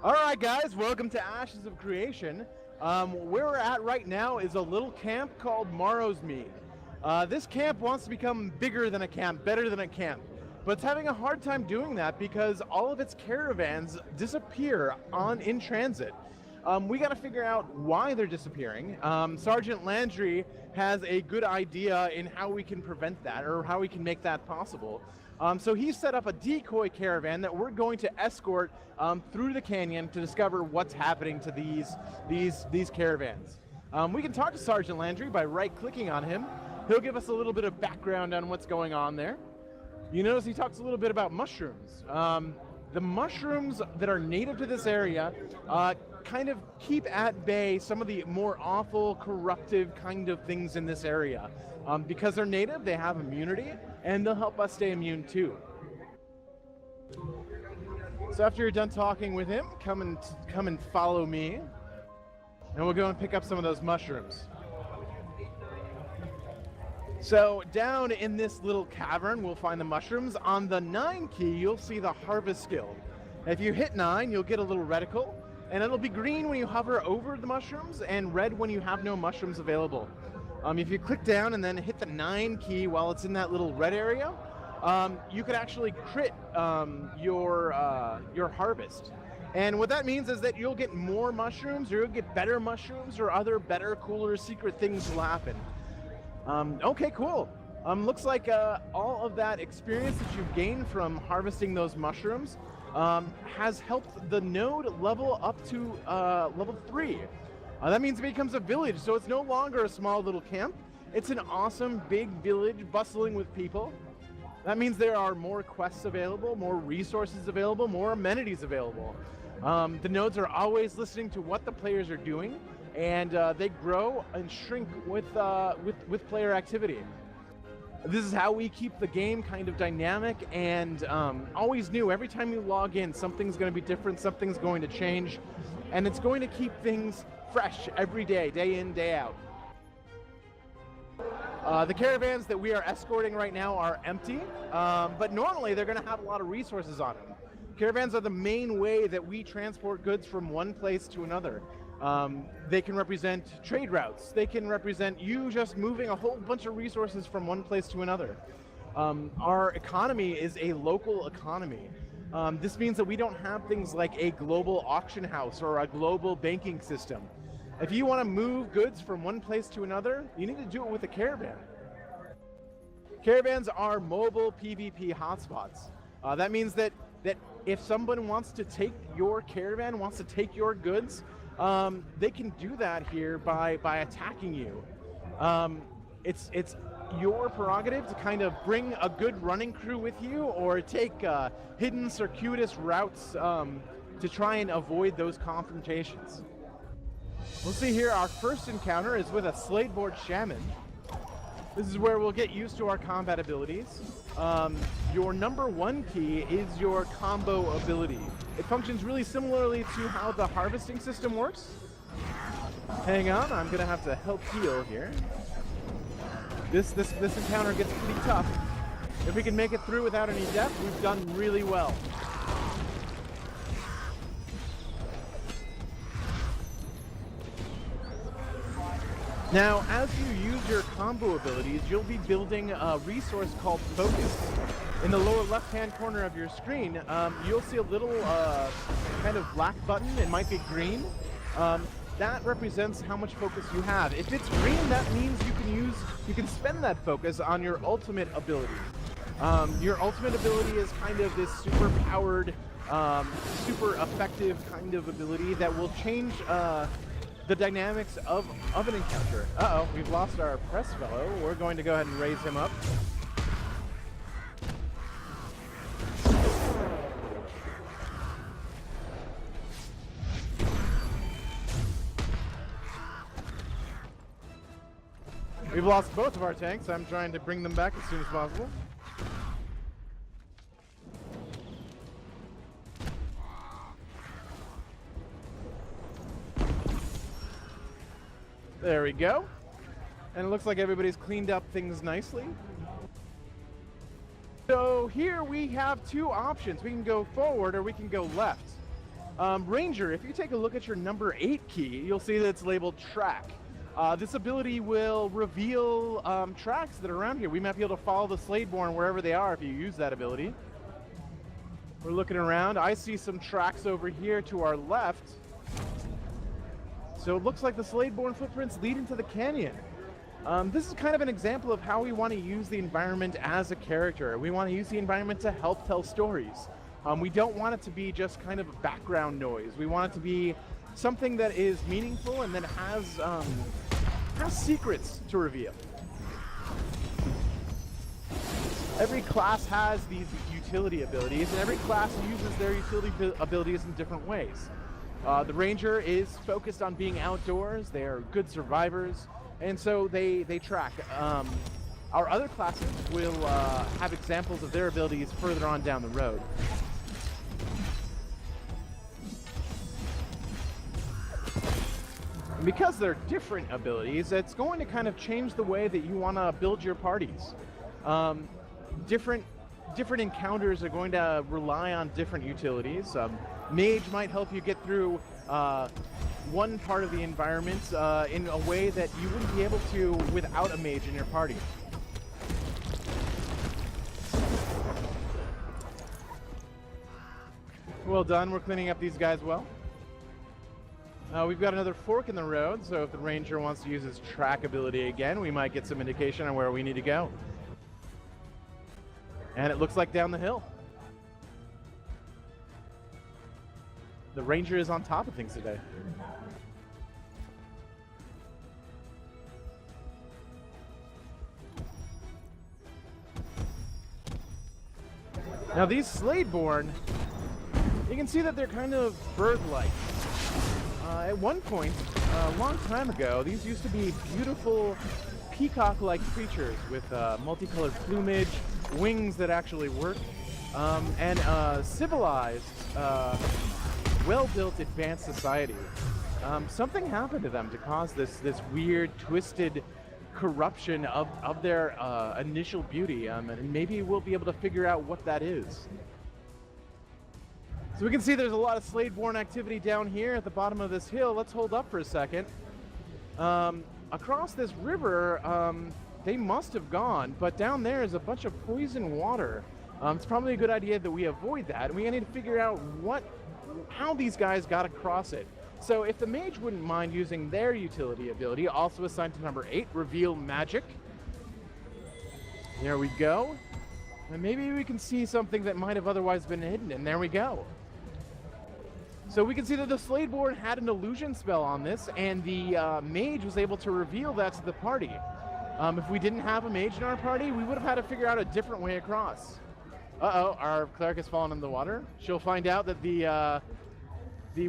Alright guys, welcome to Ashes of Creation. Where we're at right now is a little camp called Morrow's Mead. This camp wants to become bigger than a camp, better than a camp. But it's having a hard time doing that because all of its caravans disappear in transit. We got to figure out why they're disappearing. Sergeant Landry has a good idea in how we can prevent that, or how we can make that possible. So he set up a decoy caravan that we're going to escort through the canyon to discover what's happening to these caravans. We can talk to Sergeant Landry by right-clicking on him. He'll give us a little bit of background on what's going on there. You notice he talks a little bit about mushrooms. The mushrooms that are native to this area kind of keep at bay some of the more awful, corruptive kind of things in this area. Because they're native, they have immunity, and they'll help us stay immune too. So after you're done talking with him, come and follow me, and we'll go and pick up some of those mushrooms. So down in this little cavern, we'll find the mushrooms. On the 9 key, you'll see the harvest skill. If you hit 9, you'll get a little reticle, and it'll be green when you hover over the mushrooms and red when you have no mushrooms available. If you click down and then hit the 9 key while it's in that little red area, you could actually crit your harvest. And what that means is that you'll get more mushrooms, or you'll get better mushrooms, or other better, cooler, secret things will happen. Okay, cool. Looks like all of that experience that you've gained from harvesting those mushrooms has helped the node level up to level 3. That means it becomes a village, so it's no longer a small little camp. It's an awesome big village bustling with people. That means there are more quests available, more resources available, more amenities available. The nodes are always listening to what the players are doing, and they grow and shrink with player activity. This is how we keep the game kind of dynamic and always new. Every time you log in, something's going to be different, something's going to change, and it's going to keep things fresh every day, day in, day out. The caravans that we are escorting right now are empty, but normally they're going to have a lot of resources on them. Caravans are the main way that we transport goods from one place to another. They can represent trade routes. They can represent you just moving a whole bunch of resources from one place to another. Our economy is a local economy. This means that we don't have things like a global auction house or a global banking system. If you want to move goods from one place to another, you need to do it with a caravan. Caravans are mobile PvP hotspots. That means that if someone wants to take your caravan, wants to take your goods, they can do that here by attacking you. It's your prerogative to kind of bring a good running crew with you, or take hidden circuitous routes to try and avoid those confrontations. We'll see here, our first encounter is with a Sladeboard Shaman. This is where we'll get used to our combat abilities. Your number 1 key is your combo ability. It functions really similarly to how the harvesting system works. Hang on, I'm gonna have to help heal here. This encounter gets pretty tough. If we can make it through without any death, we've done really well. Now, as you use your combo abilities, you'll be building a resource called Focus. In the lower left-hand corner of your screen, you'll see a little kind of black button. It might be green. That represents how much focus you have. If it's green, that means you can spend that focus on your ultimate ability. Your ultimate ability is kind of this super powered, super effective kind of ability that will change the dynamics of an encounter. Uh-oh, we've lost our press fellow. We're going to go ahead and raise him up. We've lost both of our tanks. I'm trying to bring them back as soon as possible. There we go. And it looks like everybody's cleaned up things nicely. So here we have two options. We can go forward or we can go left. Ranger, if you take a look at your number 8 key, you'll see that it's labeled track. This ability will reveal tracks that are around here. We might be able to follow the Sladeborn wherever they are if you use that ability. We're looking around. I see some tracks over here to our left. So it looks like the Sladeborn footprints lead into the canyon. This is kind of an example of how we want to use the environment as a character. We want to use the environment to help tell stories. We don't want it to be just kind of a background noise. We want it to be something that is meaningful and that has secrets to reveal. Every class has these utility abilities, and every class uses their utility abilities in different ways. The Ranger is focused on being outdoors. They are good survivors, and so they track. Our other classes will have examples of their abilities further on down the road. And because they're different abilities, it's going to kind of change the way that you want to build your parties. Different encounters are going to rely on different utilities. Mage might help you get through one part of the environment in a way that you wouldn't be able to without a mage in your party. Well done, we're cleaning up these guys well. We've got another fork in the road, so if the Ranger wants to use his track ability again, we might get some indication on where we need to go. And it looks like down the hill. The Ranger is on top of things today. Now these Sladeborn, you can see that they're kind of bird-like. At one point, a long time ago, these used to be beautiful peacock-like creatures with multicolored plumage, wings that actually work, and civilized, well-built, advanced society. Something happened to them to cause this weird, twisted corruption of their initial beauty, and maybe we'll be able to figure out what that is. So we can see there's a lot of Sladeborn activity down here at the bottom of this hill. Let's hold up for a second. Across this river, they must have gone, but down there is a bunch of poison water. It's probably a good idea that we avoid that, and we need to figure out how these guys got across it. So if the mage wouldn't mind using their utility ability, also assigned to number 8, Reveal Magic. There we go. And maybe we can see something that might have otherwise been hidden, and there we go. So we can see that the Sladeborn had an illusion spell on this, and the mage was able to reveal that to the party. If we didn't have a mage in our party, we would have had to figure out a different way across. Uh-oh, our cleric has fallen in the water. She'll find out that the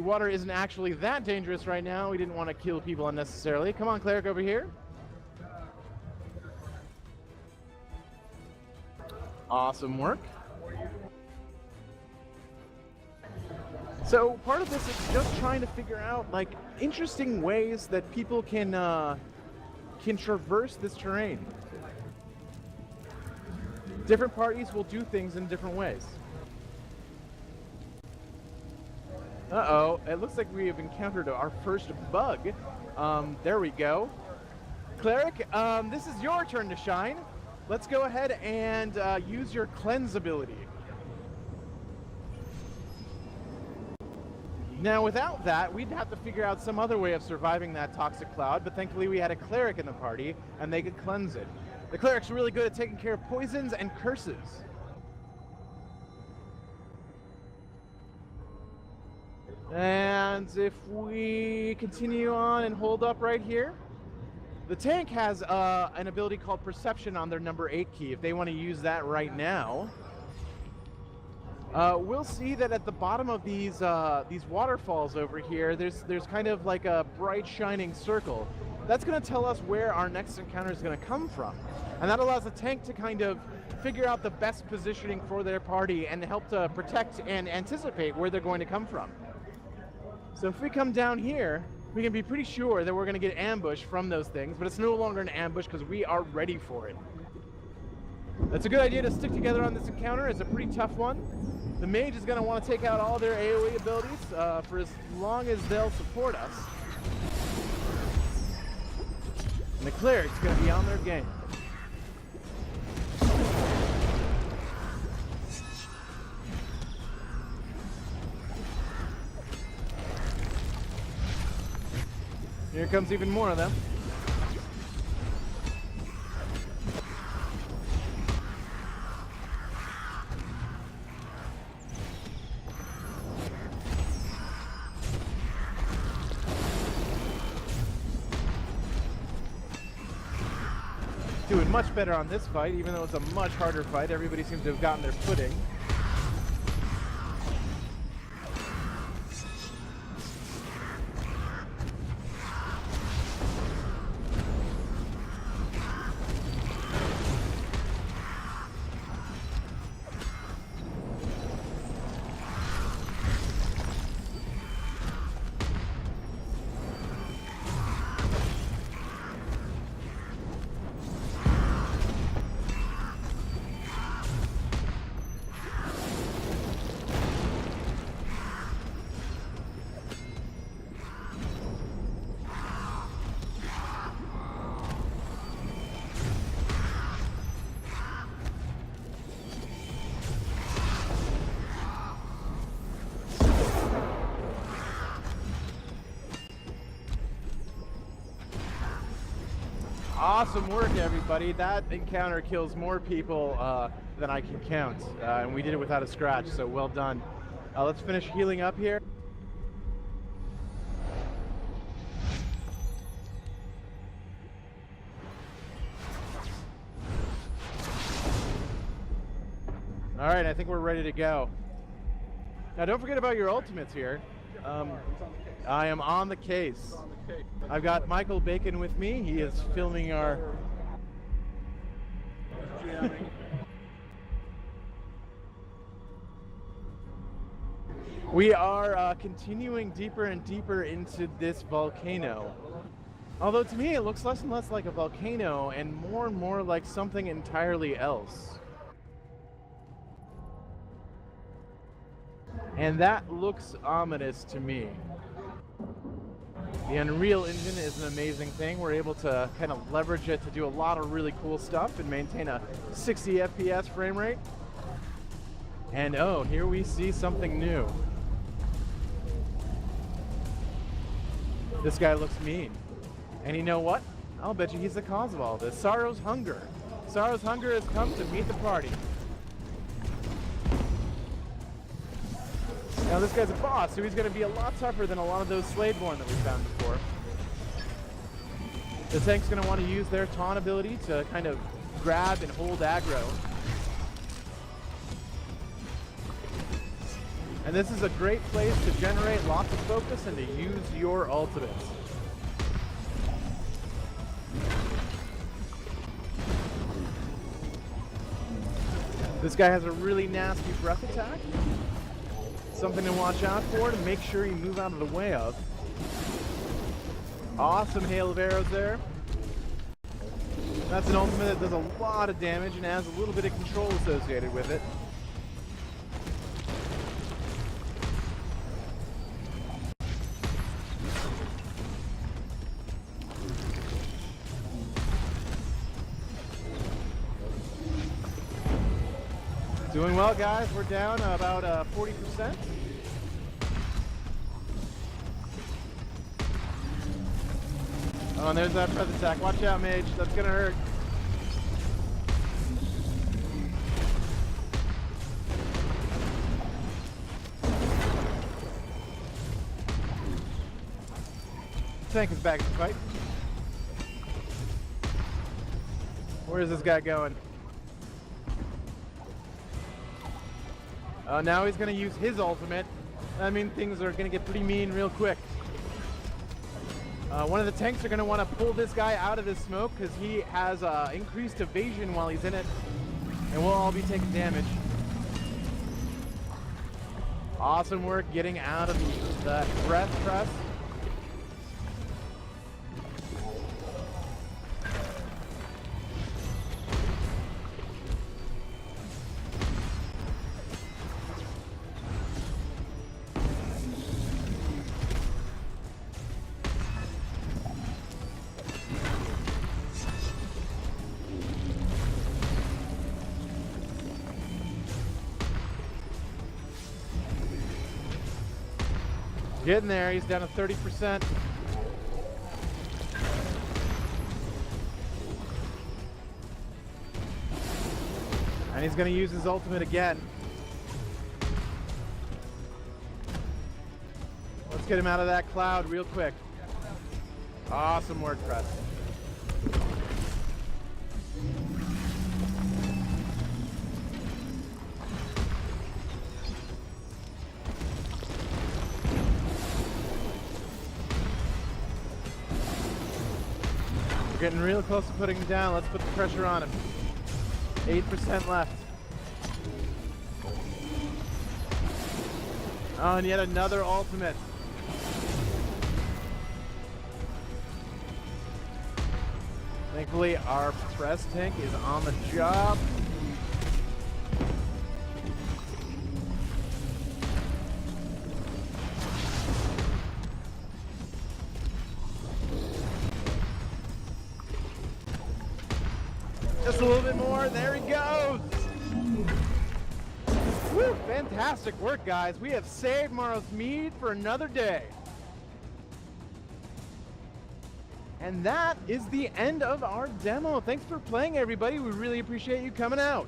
water isn't actually that dangerous right now. We didn't want to kill people unnecessarily. Come on, cleric, over here. Awesome work. So part of this is just trying to figure out like interesting ways that people can traverse this terrain. Different parties will do things in different ways. Uh-oh, it looks like we have encountered our first bug. There we go. Cleric, this is your turn to shine. Let's go ahead and use your cleanse ability. Now, without that, we'd have to figure out some other way of surviving that toxic cloud, but thankfully we had a cleric in the party, and they could cleanse it. The cleric's really good at taking care of poisons and curses. And if we continue on and hold up right here, the tank has an ability called Perception on their number 8 key. If they want to use that right now, we'll see that at the bottom of these waterfalls over here, there's kind of like a bright shining circle. That's going to tell us where our next encounter is going to come from. And that allows the tank to kind of figure out the best positioning for their party and help to protect and anticipate where they're going to come from. So if we come down here, we can be pretty sure that we're going to get ambushed from those things, but it's no longer an ambush because we are ready for it. That's a good idea to stick together on this encounter. It's a pretty tough one. The mage is going to want to take out all their AoE abilities for as long as they'll support us. And the cleric's going to be on their game. Here comes even more of them. Doing much better on this fight, even though it's a much harder fight. Everybody seems to have gotten their footing. Awesome work, everybody. That encounter kills more people than I can count. And we did it without a scratch, so well done. Let's finish healing up here. All right, I think we're ready to go. Now, don't forget about your ultimates here. I am on the case. I've got Michael Bacon with me. He is filming our... We are continuing deeper and deeper into this volcano. Although to me it looks less and less like a volcano and more like something entirely else. And that looks ominous to me. The Unreal Engine is an amazing thing. We're able to kind of leverage it to do a lot of really cool stuff and maintain a 60 FPS frame rate. And oh, here we see something new. This guy looks mean. And you know what? I'll bet you he's the cause of all this. Sorrow's Hunger. Sorrow's Hunger has come to meet the party. Now this guy's a boss, so he's going to be a lot tougher than a lot of those Sladeborn that we found before. The tank's going to want to use their taunt ability to kind of grab and hold aggro. And this is a great place to generate lots of focus and to use your ultimates. This guy has a really nasty breath attack. Something to watch out for to make sure you move out of the way of. Awesome hail of arrows there. That's an ultimate that does a lot of damage and has a little bit of control associated with it. Doing well, guys. We're down about 40%. Oh, and there's that breath attack. Watch out, mage. That's gonna hurt. Tank is back to fight. Where is this guy going? Now he's going to use his ultimate. I mean, things are going to get pretty mean real quick. One of the tanks are going to want to pull this guy out of the smoke because he has increased evasion while he's in it. And we'll all be taking damage. Awesome work getting out of the breath press. Getting there, he's down to 30%. And he's gonna use his ultimate again. Let's get him out of that cloud real quick. Awesome work, Press. We're getting real close to putting him down. Let's put the pressure on him. 8% left. Oh, and yet another ultimate. Thankfully, our press tank is on the job. Just a little bit more. There he goes. Woo, fantastic work, guys. We have saved Morrow's Mead for another day. And that is the end of our demo. Thanks for playing, everybody. We really appreciate you coming out.